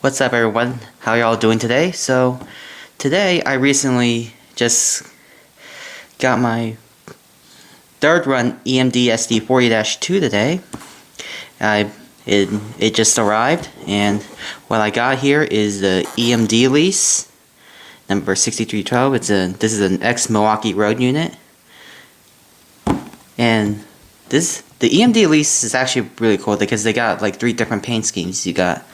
What's up everyone? How y'all doing today? So today I recently just got my third run EMD SD40-2 today. It just arrived, and what I got here is the EMD Lease number 6312. This is an ex-Milwaukee Road unit. And the EMD Lease is actually really cool because they got like 3 different paint schemes. You got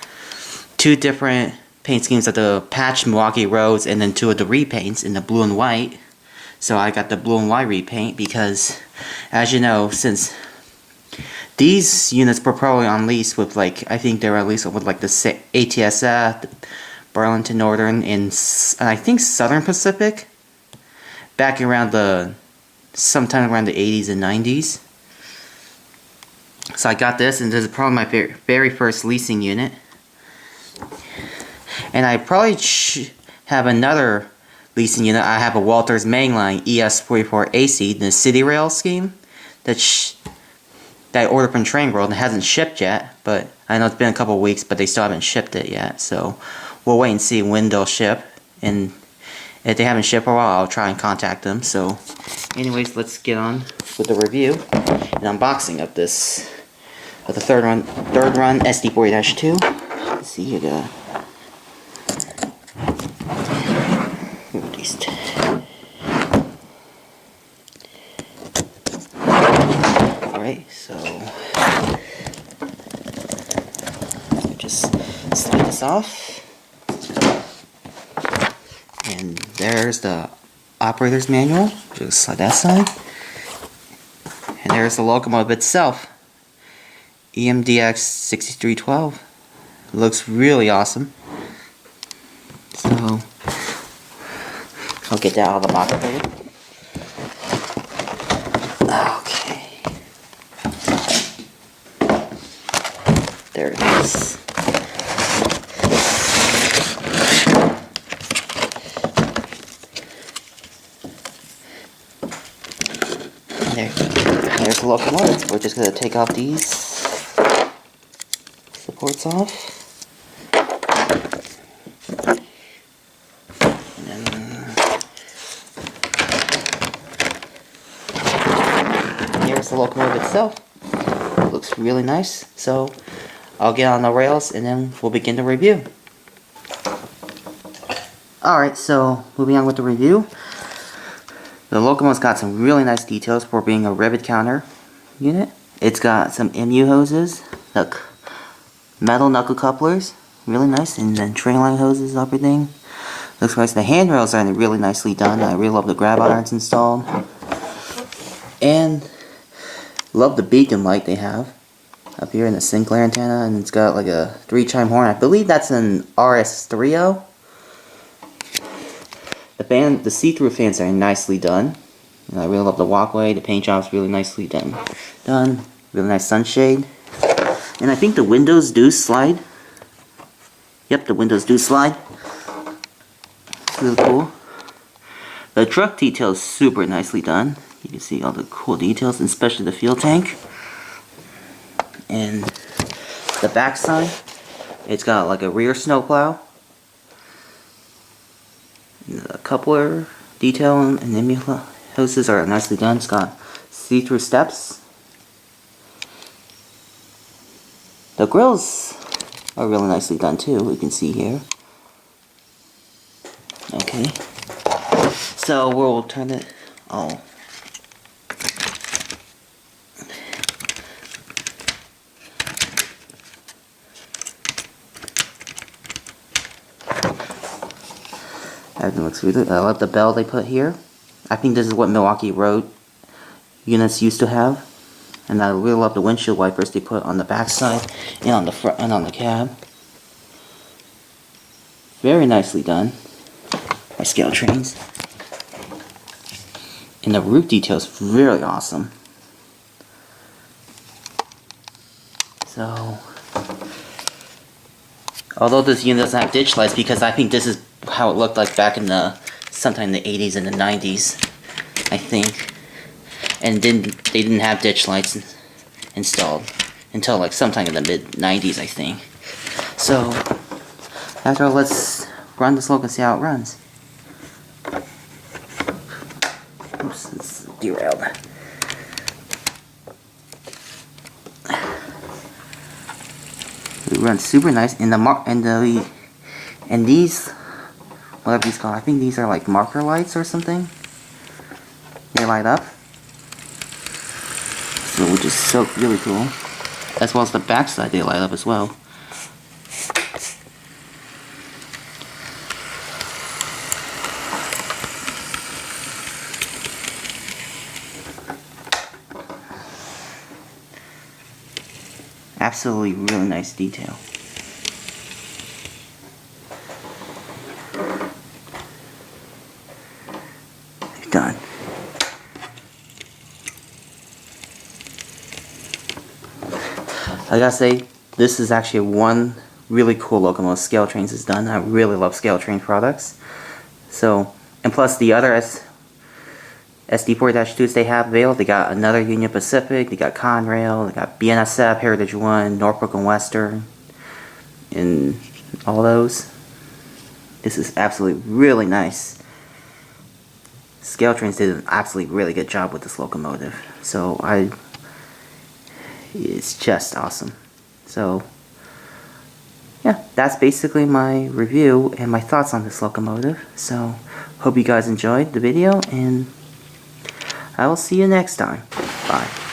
2 different paint schemes of the patched Milwaukee roads, and then 2 of the repaints in the blue and white. So I got the blue and white repaint because, as you know, since these units were probably on lease with, like, I think they were at least with like the ATSF, Burlington Northern, and I think Southern Pacific back around sometime around the 80s and 90s. So I got this, and this is probably my very first leasing unit. And I probably have another leasing unit. I have a Walters Mainline ES44AC, the City Rail scheme that I ordered from Train World and hasn't shipped yet. But I know it's been a couple weeks, but they still haven't shipped it yet. So we'll wait and see when they'll ship. And if they haven't shipped for a while, I'll try and contact them. So anyways, let's get on with the review and unboxing of this, of the third run SD40-2. Let's see here. Alright, so just slide this off, and there's the operator's manual. Just slide that side, and there's the locomotive itself, EMDX 6312. Looks really awesome. So I'll get that out of the box for you. Okay. There it is. There's the locomotive. We're just going to take off these supports off. Here's the locomotive itself. It looks really nice. So I'll get on the rails and then we'll begin the review. Alright, so moving on with the review. The locomotive's got some really nice details for being a Rivet counter unit. It's got some MU hoses, look, metal knuckle couplers, really nice, and then train line hoses, everything. Looks nice. The handrails are really nicely done. I really love the grab irons installed. And love the beacon light they have up here in the Sinclair antenna, and it's got like a 3-chime horn. I believe that's an RS30. The see-through fans are nicely done. And I really love the walkway. The paint job's really nicely done. Really nice sunshade. And I think the windows do slide. Yep, the windows do slide. It's really cool. The truck detail is super nicely done. You can see all the cool details, especially the fuel tank. And the back side, it's got like a rear snowplow. The coupler detail and the MU hoses are nicely done. It's got see-through steps. The grills are really nicely done too, we can see here. Okay. So we'll turn it all. Everything looks really good. I love the bell they put here. I think this is what Milwaukee Road units used to have. And I really love the windshield wipers they put on the back side and on the front and on the cab. Very nicely done by ScaleTrains. And the roof detail is really awesome. So, although this unit doesn't have ditch lights, because I think this is how it looked like back in sometime in the 80s and the 90s, I think. And they didn't have ditch lights installed until like sometime in the mid 90s, I think. So After all, let's run this loco and see how it runs. Oops, it's derailed. It runs super nice. And these, whatever these called, I think these are like marker lights or something. They light up, so which is so really cool. As well as the backside, they light up as well. Absolutely really nice detail. Done. I gotta say, this is actually one really cool locomotive ScaleTrains has done. I really love ScaleTrain products. So, and plus the other SD40-2s they have available, they got another Union Pacific, they got Conrail, they got BNSF, Heritage One, Norfolk and Western, and all those. This is absolutely really nice. ScaleTrains did an absolutely really good job with this locomotive. So it's just awesome. So yeah, that's basically my review and my thoughts on this locomotive. So hope you guys enjoyed the video, and I will see you next time. Bye.